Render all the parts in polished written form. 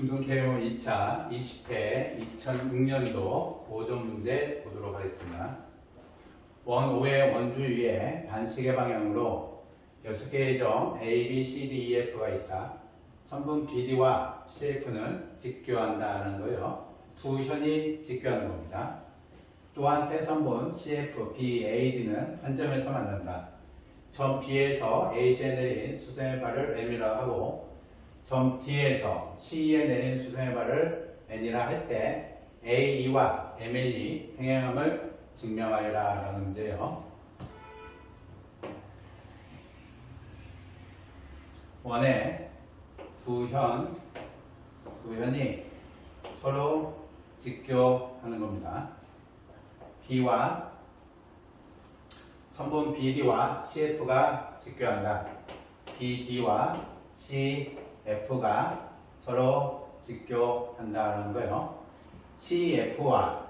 중등개요 2차 20회 2006년도 5점 문제 보도록 하겠습니다. 원 5의 원주 위에 반시계 방향으로 6개의 점 A, B, C, D, E, F가 있다. 선분 BD와 CF는 직교한다는 거예요. 두 현이 직교하는 겁니다. 또한 세 선분 CF, B, A, D는 한 점에서 만난다. 점 B에서 AC에 내린 수생의 발을 M이라고 하고 점 D에서 C에 내린 수생의 발을 N이라 할 때 AE와 MN이 평행함을 증명하여라 라는 문제예요. 원의 두 현이 서로 직교하는 겁니다. B와 선분 BD와 CF가 직교한다. BD와 CF가 서로 직교한다는 거예요. CF와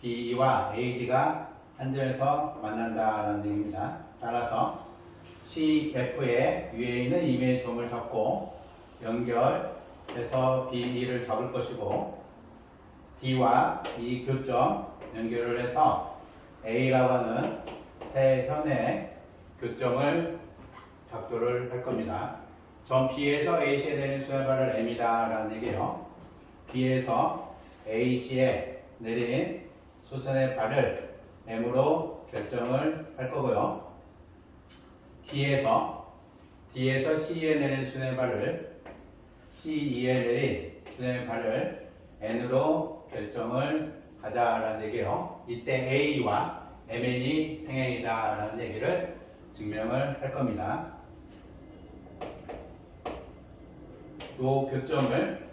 BE와 AD가 한 점에서 만난다는 얘기입니다. 따라서 CF의 위에 있는 임의 점을 잡고 연결해서 BE를 잡을 것이고 D와 이 교점 연결을 해서 A라고 하는 세 현의 교점을 작도를 할 겁니다. 점 B에서 AC에 내린 수의 발을 M이다 라는 얘기예요. B에서 AC에 내린 수선의 발을 M으로 결정을 할 거고요. D에서 C에 내린 수선의 발을 CE에 내린 수선의 발을 N으로 결정을 하자라는 얘기예요. 이때 A와 MN이 평행이다 라는 얘기를 증명을 할 겁니다. 또 교점을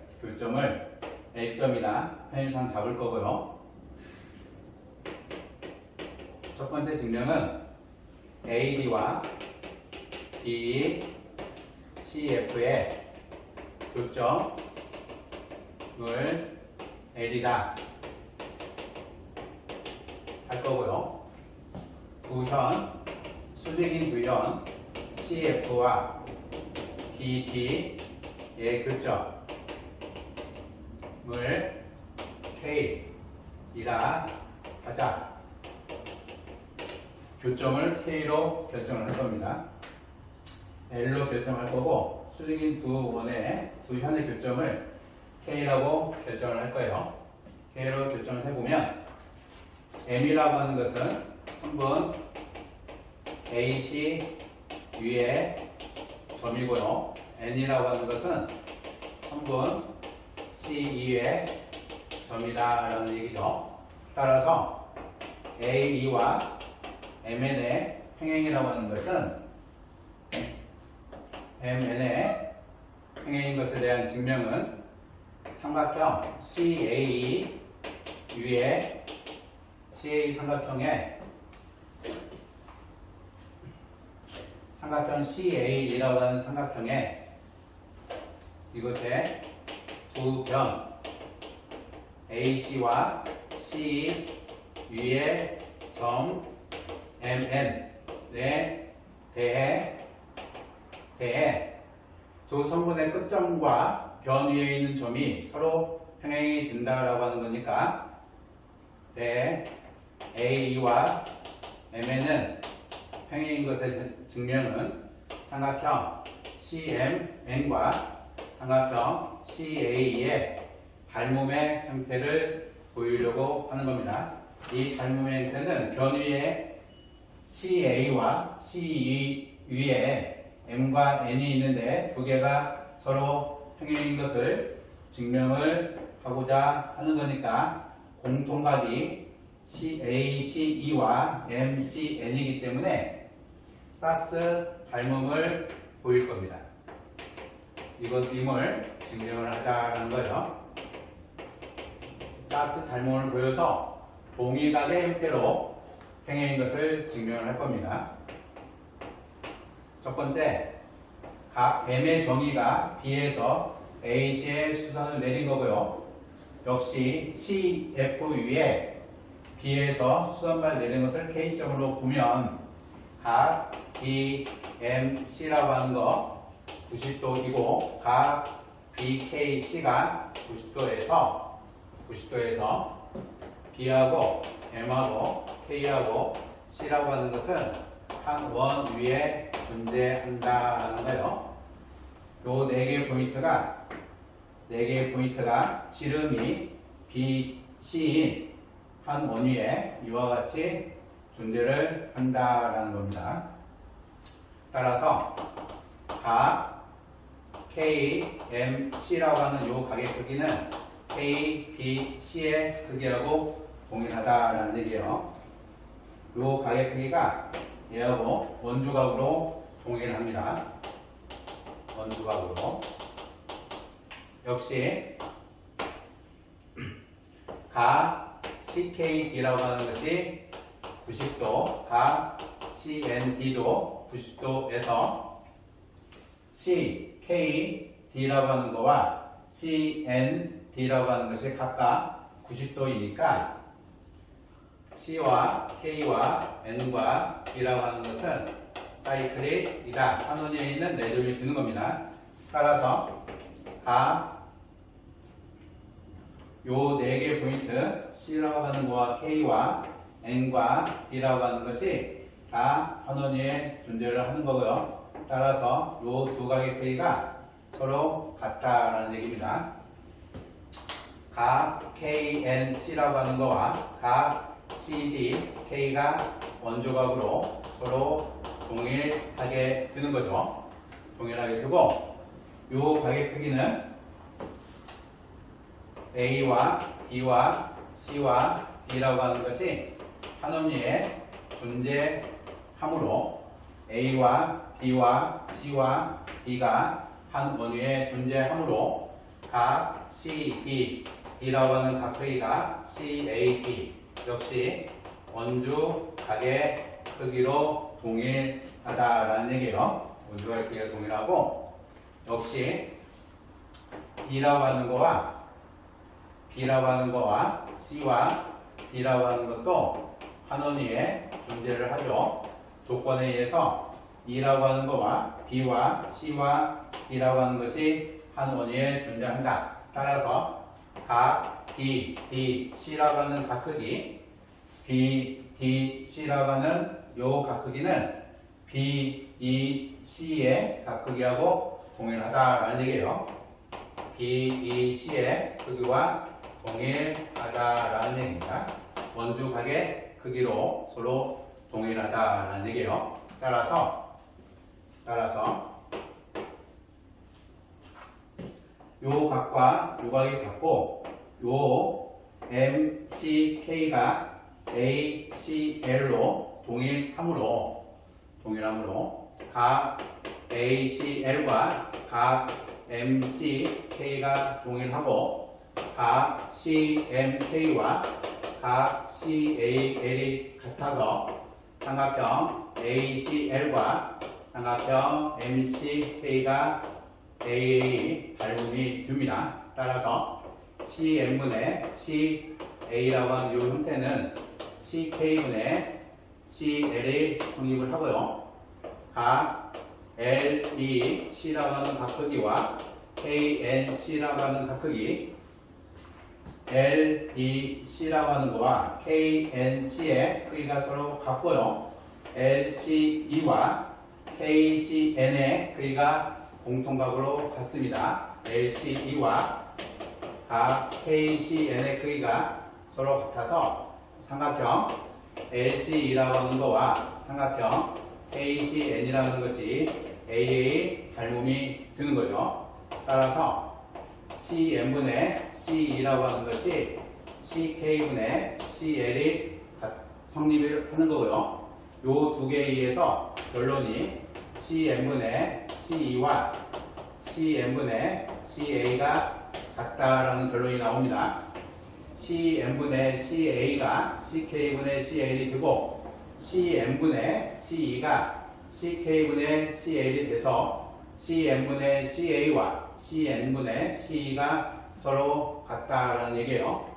A점이나 편의상 잡을 거고요. 첫 번째 증명은 AD와 DE, CF의 교점을 L이다 할 거고요. 수직인 두 현 CF와 BD의 교점을 K이라 하자. 교점을 K로 결정을 할 겁니다. L로 결정할 거고 수직인 두 현의 교점을 K라고 결정을 할 거예요. K로 결정을 해보면 M이라고 하는 것은 선분 AC 위에 점이고요. N이라고 하는 것은 선분 CE의 점이다 라는 얘기죠. 따라서 AE와 MN의 평행이라고 하는 것은 MN의 평행인 것에 대한 증명은 삼각형 CAE 위에 CA 삼각형 CAE라고 하는 삼각형에 이것의 두 변 AC와 CE 위에 점 MN에 대해 두 선분의 끝점과 변 위에 있는 점이 서로 평행이 된다라고 하는 거니까 AE와 MN은 평행인 것의 증명은 삼각형 CMN과 삼각형 CA의 닮음의 형태를 보이려고 하는 겁니다. 이 닮음의 형태는 변 위에 CA와 CE 위에 M과 N이 있는데 두 개가 서로 평행인 것을 증명을 하고자 하는 거니까 공통각이 CACE와 MCN이기 때문에 사스 닮음을 보일 겁니다. 이것임을 증명을 하자는 거예요. 사스 닮음을 보여서 동일각의 형태로 평행인 것을 증명을 할 겁니다. 첫 번째, 각 M의 정의가 B에서 AC의 수선을 내린 거고요. 역시 CF 위에 B에서 수선발 내린 것을 K점으로 보면 각 BMC라고 하는 거 90도이고 각 BKC가 90도에서 B하고 M하고 K하고 C라고 하는 것은 한 원 위에 존재한다라는 거예요. 요 네 개의 포인트가 지름이 BC인 한 원 위에 이와 같이 존재를 한다라는 겁니다. 따라서 각 KMC라고 하는 요 가게 크기는 KBC의 크기하고 동일하다라는 얘기예요. 요 가게 크기가 얘하고 원주각으로 동일합니다. 원주각으로. 역시 각 CKD라고 하는 것이 90도, 각 CND도 90도에서 CKD라고 하는 거와 CND라고 하는 것이 각각 90도이니까 C와 K와 N과 D라고 하는 것은 사이클이다. 한 원위에 있는 네 점이 되는 겁니다. 따라서 요 네 개 포인트 C라고 하는 거와 K와 N과 D라고 하는 것이 다 한 원위에 존재를 하는 거고요. 따라서 요 두 각의 크기가 서로 같다라는 얘기입니다. 각 KNC라고 하는 거와 각 CD, K가 원조각으로 서로 동일하게 되는 거죠. 동일하게 되고 요 각의 크기는 A와 B와 C와 D라고 하는 것이 한 원위에 존재하므로 A와 B와 C와 D가 한 원위에 존재하므로 각 CD, D라고 하는 각 크기가 CAD 역시 원주 각의 크기로 동일하다라는 얘기예요. 원주 각의 크기가 동일하고 역시 B라고 하는 거와 B라고 하는 거와 C와 D라고 하는 것도 한 원위에 존재를 하죠. 조건에 의해서 E라고 하는 거와 B와 C와 D라고 하는 것이 한 원위에 존재한다. 따라서 각 B, D, C라고 하는 각 크기 B, D, C라고 하는 요 각 크기는 B, E, C의 각 크기하고 동일하다라는 얘기예요. B, E, C의 크기와 동일하다라는 얘기입니다. 원주 각의 크기로 서로 동일하다라는 얘기예요. 따라서 요 각과 요 각이 같고 요 MCK가 ACL로 동일하므로 각 ACL과 각 MCK가 동일하고 각 CMK와 각 CAL이 같아서 삼각형 ACL과 삼각형 MCK가 AA 닮음이 됩니다. 따라서 CM분의 CA라고 하는 이 형태는 CK분의 CL이 성립을 하고요. 각 LEC라고 하는 각 크기와 KNC라고 하는 각 크기 LEC라고 하는 거와 KNC의 크기가 서로 같고요. LCE와 KCN의 크기가 공통각으로 같습니다. LCE와 각 KCN의 크기가 서로 같아서 삼각형 LCE라고 하는 거와 삼각형 KCN이라고 하는 것이 AA 닮음이 되는 거죠. 따라서 CM분의 CE라고 하는 것이 CK분의 CL이 성립을 하는 거고요. 요 두 개에 의해서 결론이 CM분의 CE와 CM분의 CA가 같다라는 결론이 나옵니다. CM분의 CA가 CK분의 CL이 되고 CM분의 CE가 CK분의 CL이 돼서 CM분의 CA와 CN분의 CE가 서로 같다라는 얘기예요.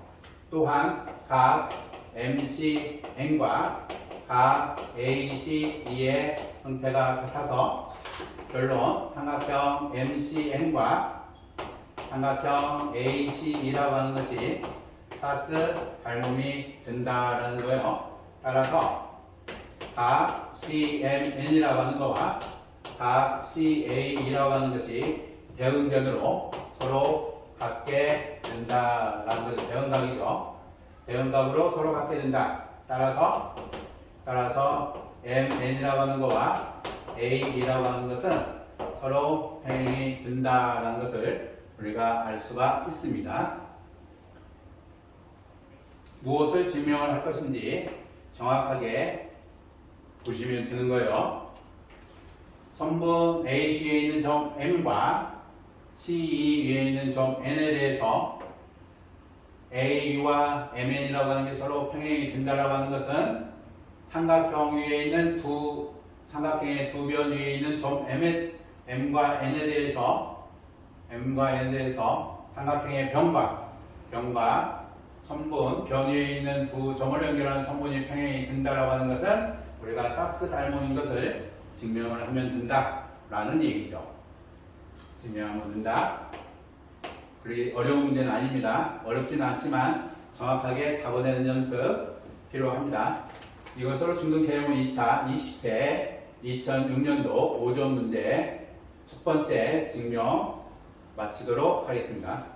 또한 각 MCN과 각 ACE의 형태가 같아서 결론 삼각형 MCN과 삼각형 ACE라고 하는 것이 사스 닮음이 된다라는 거예요. 따라서 각 CMN이라고 하는 거와 각 CAE라고 하는 것이 대응변으로 서로 갖게 된다라는 것이 대응각이죠. 대응각으로 서로 갖게 된다. 따라서 MN이라고 하는 거와 AE라고 하는 것은 서로 평행이 된다라는 것을 우리가 알 수가 있습니다. 무엇을 증명을 할 것인지 정확하게 보시면 되는 거예요. 선분 AC에 있는 점 M과 CE 위에 있는 점 N에 대해서 AU와 MN이라고 하는 게 서로 평행이 된다라고 하는 것은 삼각형 위에 있는 삼각형의 두 변 위에 있는 점 M과 N에 대해서 삼각형의 변과 선분, 변 위에 있는 두 점을 연결하는 선분이 평행이 된다라고 하는 것은 우리가 사스 닮음인 것을 증명을 하면 된다라는 얘기죠. 증명하면 된다. 그리 어려운 문제는 아닙니다. 어렵지는 않지만 정확하게 잡아내는 연습 필요합니다. 이것으로 중등 개념은 2차 20회 2006년도 5점 문제 첫 번째 증명 마치도록 하겠습니다.